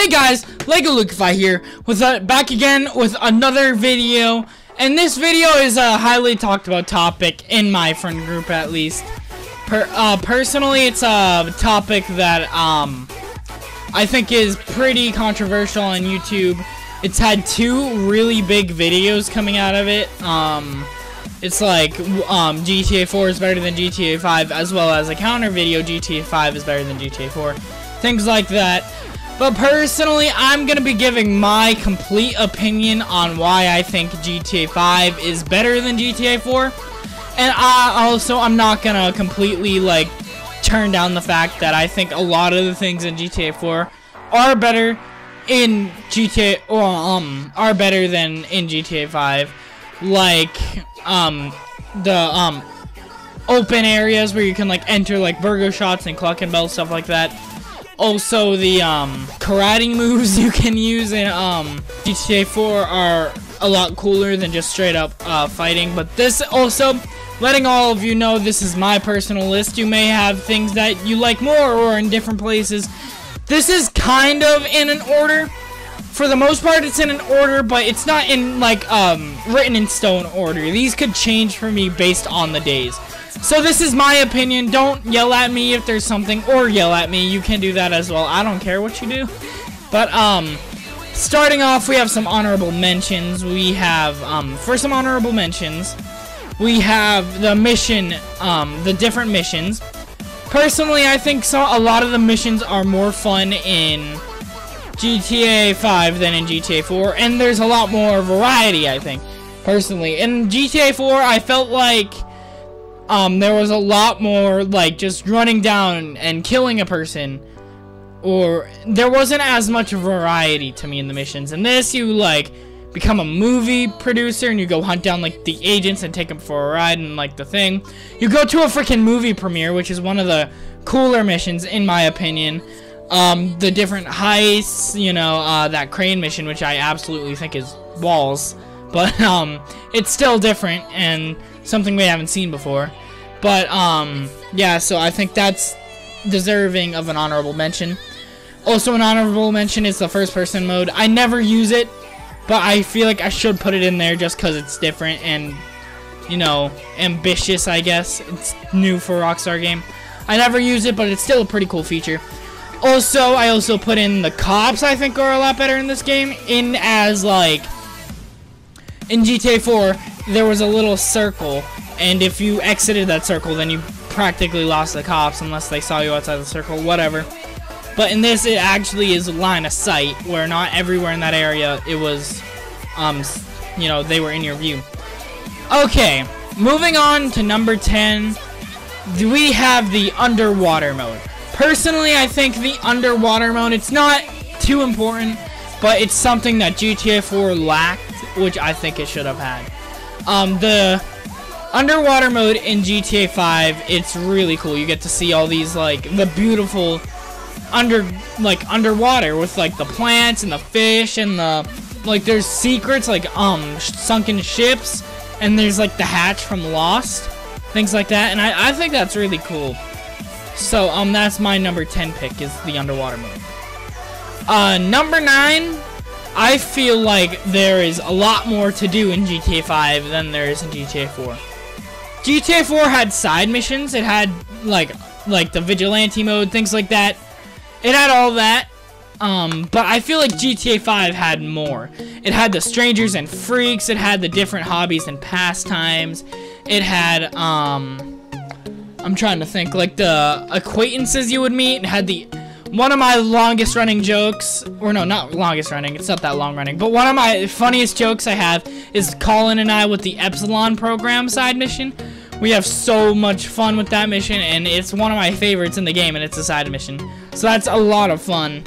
Hey guys, Legolukify here, back again with another video, and this video is a highly talked about topic in my friend group, at least. Personally, it's a topic that I think is pretty controversial on YouTube. It's had two really big videos coming out of it. It's like GTA 4 is better than GTA 5, as well as a counter video, GTA 5 is better than GTA 4. Things like that. But personally, I'm going to be giving my complete opinion on why I think GTA 5 is better than GTA 4. And I'm not going to completely, like, turn down the fact that I think a lot of the things in GTA 4 are better in GTA, or, are better than in GTA 5. Like, the, open areas where you can, like, enter, like, burger shots and Cluck and Bell, stuff like that. Also, the, karate moves you can use in, GTA 4 are a lot cooler than just straight up, fighting. But this also, letting all of you know, this is my personal list. You may have things that you like more or in different places. This is kind of in an order. For the most part, it's in an order, but it's not in, like, written in stone order. These could change for me based on the days. So this is my opinion. Don't yell at me if there's something, or yell at me. You can do that as well. I don't care what you do. But, starting off, we have some honorable mentions. We have, for some honorable mentions, we have the mission, the different missions. Personally, I think a lot of the missions are more fun in GTA 5 than in GTA 4, and there's a lot more variety, I think, personally. In GTA 4, I felt like there was a lot more, like, just running down and killing a person, or there wasn't as much variety to me in the missions. In this, you, like, become a movie producer, and you go hunt down, like, the agents and take them for a ride, and, like, the thing. You go to a freaking movie premiere, which is one of the cooler missions, in my opinion. The different heists, you know, that crane mission, which I absolutely think is balls, but, it's still different, and something we haven't seen before. But, yeah, so I think that's deserving of an honorable mention. Also, an honorable mention is the first-person mode. I never use it, but I feel like I should put it in there just because it's different and, you know, ambitious, I guess. It's new for a Rockstar game. I never use it, but it's still a pretty cool feature. Also, I also put in the cops, I think, are a lot better in this game. As, like, in GTA 4, there was a little circle, and if you exited that circle, then you practically lost the cops unless they saw you outside the circle, whatever. But in this, it actually is line of sight, where not everywhere in that area it was, you know, they were in your view. Okay, moving on to number 10, we have the underwater mode. Personally, I think the underwater mode, it's not too important, but it's something that GTA 4 lacked, which I think it should have had. The underwater mode in GTA 5, it's really cool. You get to see all these, like, the beautiful underwater with, like, the plants and the fish and the, like, there's secrets, like, sunken ships, and there's, like, the hatch from Lost, things like that, and I think that's really cool. So, that's my number 10 pick, is the underwater mode. Number 9, I feel like there is a lot more to do in GTA 5 than there is in GTA 4. GTA 4 had side missions. It had, like the vigilante mode, things like that. It had all that. But I feel like GTA 5 had more. It had the strangers and freaks. It had the different hobbies and pastimes. It had, I'm trying to think, like, the acquaintances you would meet. It had one of my longest running jokes, or no, not longest running, it's not that long running, but one of my funniest jokes I have is Colin and I with the Epsilon program side mission. We have so much fun with that mission, and it's one of my favorites in the game, and it's a side mission. So that's a lot of fun.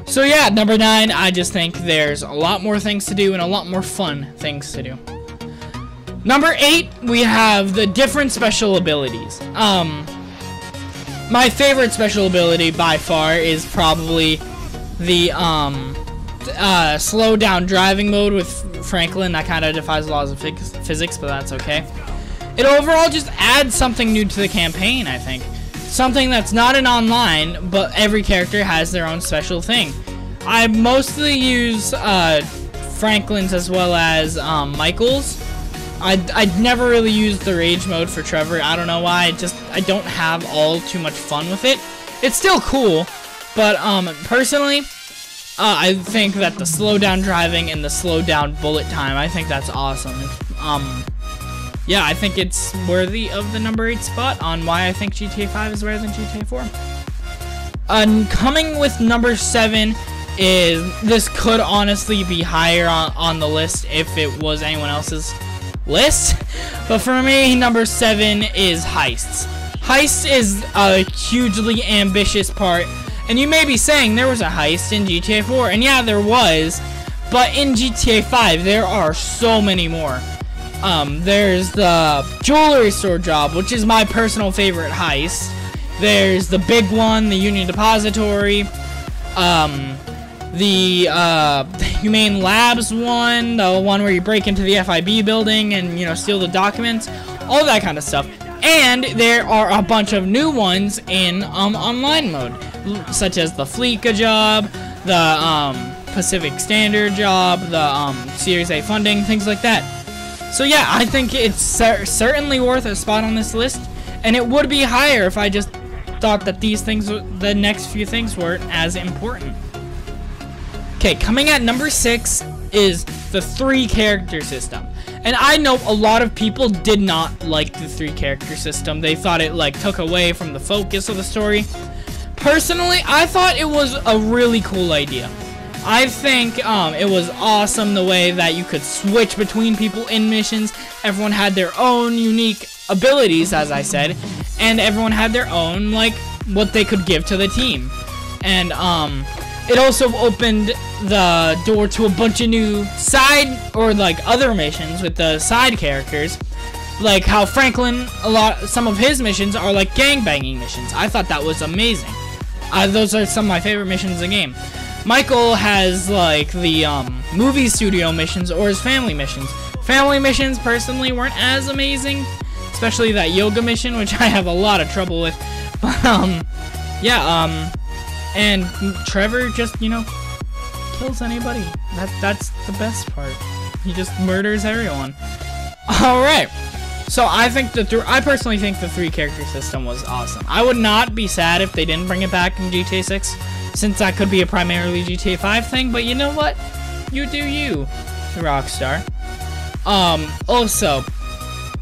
So yeah, number 9, I just think there's a lot more things to do and a lot more fun things to do. Number 8, we have the different special abilities. My favorite special ability by far is probably the slow down driving mode with Franklin. That kind of defies the laws of physics, but that's okay. It overall just adds something new to the campaign, I think. Something that's not an online, but every character has their own special thing. I mostly use Franklin's as well as Michael's. I'd never really used the rage mode for Trevor. I don't know why. I don't have all too much fun with it. It's still cool, but personally, I think that the slow down driving and the slow down bullet time, I think that's awesome. Yeah, I think it's worthy of the number 8 spot on why I think GTA 5 is better than GTA 4. Coming with number 7 is, this could honestly be higher on the list if it was anyone else's list, but for me, number 7 is heists. Heist is a hugely ambitious part, and you may be saying there was a heist in GTA 4, and yeah, there was, but in GTA 5, there are so many more. There's the jewelry store job, which is my personal favorite heist. There's the big one, the Union Depository, the Humane Labs one, the one where you break into the FIB building and, you know, steal the documents, all that kind of stuff. And there are a bunch of new ones in online mode, such as the Fleeca job, the Pacific Standard job, the Series A funding, things like that. So yeah, I think it's certainly worth a spot on this list, and it would be higher if I just thought that these things, the next few things, weren't as important. Okay, coming at number 6 is the 3-character system. And I know a lot of people did not like the 3-character system. They thought it, like, took away from the focus of the story. Personally, I thought it was a really cool idea. I think it was awesome the way that you could switch between people in missions. Everyone had their own unique abilities, as I said, and everyone had their own, like, what they could give to the team. And it also opened the door to a bunch of new side or like other missions with the side characters, like how Franklin, some of his missions are like gangbanging missions. I thought that was amazing. Those are some of my favorite missions in the game. Michael has like the movie studio missions or his family missions. Family missions personally weren't as amazing, especially that yoga mission, which I have a lot of trouble with. But yeah, and Trevor just, you know, kills anybody. That's the best part. He just murders everyone. All right. So I think I personally think the 3-character system was awesome. I would not be sad if they didn't bring it back in GTA 6, since that could be a primarily GTA 5 thing. But you know what? You do you, Rockstar. Also,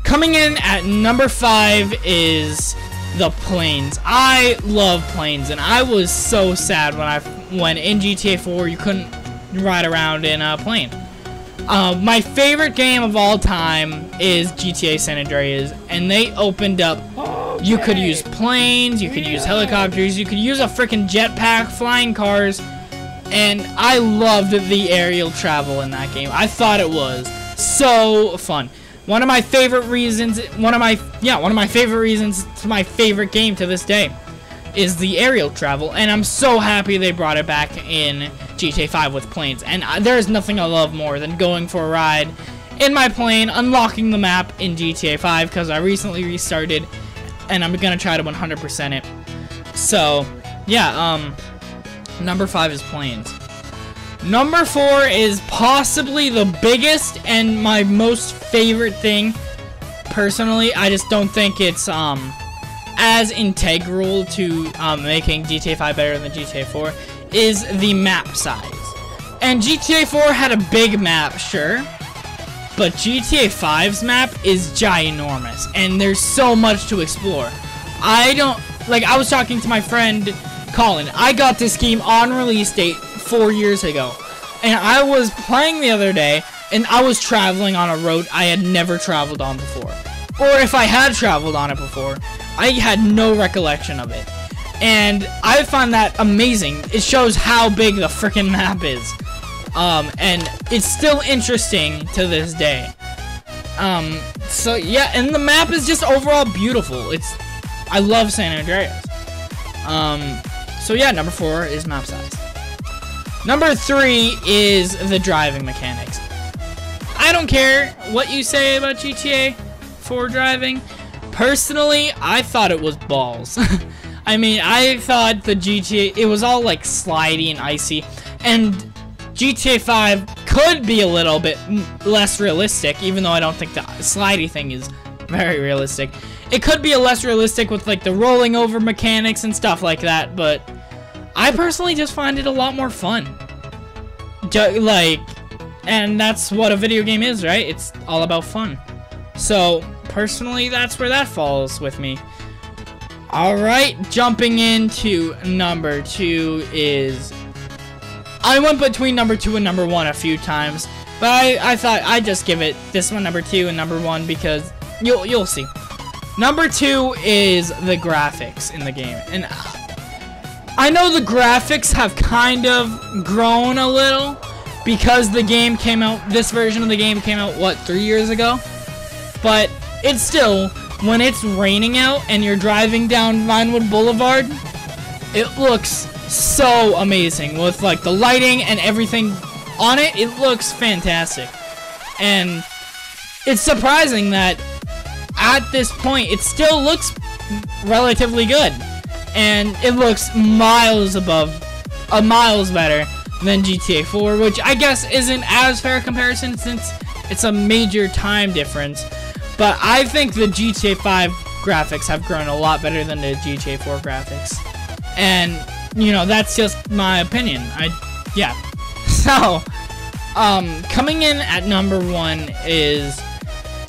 coming in at number 5 is the planes. I love planes, and I was so sad when in GTA 4 you couldn't ride around in a plane. My favorite game of all time is GTA San Andreas, and they opened up, you could use planes, you could use helicopters, you could use a freaking jetpack, flying cars, and I loved the aerial travel in that game. I thought it was so fun. One of my favorite reasons, one of my favorite reasons to my favorite game to this day is the aerial travel, and I'm so happy they brought it back in GTA 5 with planes. And there's nothing I love more than going for a ride in my plane, unlocking the map in GTA 5, because I recently restarted, and I'm gonna try to 100% it. So, yeah, number 5 is planes. Number 4 is possibly the biggest and my most favorite thing. Personally, I just don't think it's as integral to making GTA 5 better than GTA 4, is the map size. And GTA 4 had a big map, sure, but GTA 5's map is ginormous, and there's so much to explore. I was talking to my friend Colin. I got this game on release date 4 years ago, and I was playing the other day, and I was traveling on a road I had never traveled on before. Or if I had traveled on it before, I had no recollection of it. And I find that amazing. It shows how big the freaking map is. And it's still interesting to this day. So yeah, and the map is just overall beautiful. I love San Andreas. So yeah, number 4 is map size. Number 3 is the driving mechanics. I don't care what you say about GTA 4 driving. Personally, I thought it was balls. I mean, I thought the GTA, it was all like slidey and icy. And GTA 5 could be a little bit less realistic, even though I don't think the slidey thing is very realistic. It could be a less realistic with like the rolling over mechanics and stuff like that, but I personally just find it a lot more fun. And that's what a video game is, right? It's all about fun. So, personally, that's where that falls with me. Alright, jumping into number 2 is... I went between number 2 and number 1 a few times, but I thought I'd just give it this one number 2 and number 1 because you'll see. Number 2 is the graphics in the game. And I know the graphics have kind of grown a little because the game came out, this version of the game came out, what, 3 years ago? But it's still, when it's raining out and you're driving down Vinewood Boulevard, it looks so amazing with like the lighting and everything on it. It looks fantastic. And it's surprising that at this point it still looks relatively good. And it looks miles better than GTA 4, which I guess isn't as fair a comparison since it's a major time difference. But I think the GTA 5 graphics have grown a lot better than the GTA 4 graphics. And, you know, that's just my opinion. Yeah. So, coming in at number 1 is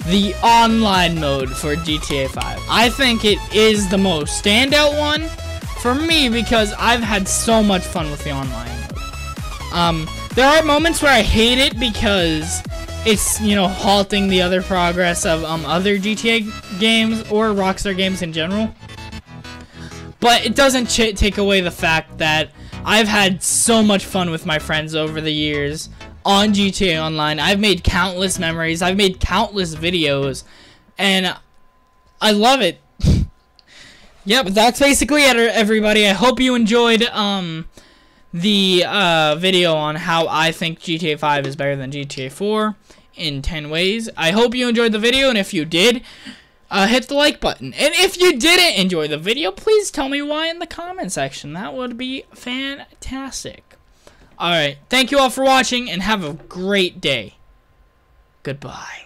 the online mode for GTA 5. I think it is the most standout one for me because I've had so much fun with the online mode. There are moments where I hate it because it's, you know, halting the other progress of other GTA games or Rockstar games in general. But it doesn't take away the fact that I've had so much fun with my friends over the years on GTA Online. I've made countless memories. I've made countless videos. And I love it. Yep, that's basically it, everybody. I hope you enjoyed the video on how I think GTA 5 is better than GTA 4 in 10 ways. I hope you enjoyed the video, and if you did, hit the like button. And if you didn't enjoy the video, please tell me why in the comment section. That would be fantastic. Alright, thank you all for watching, and have a great day. Goodbye.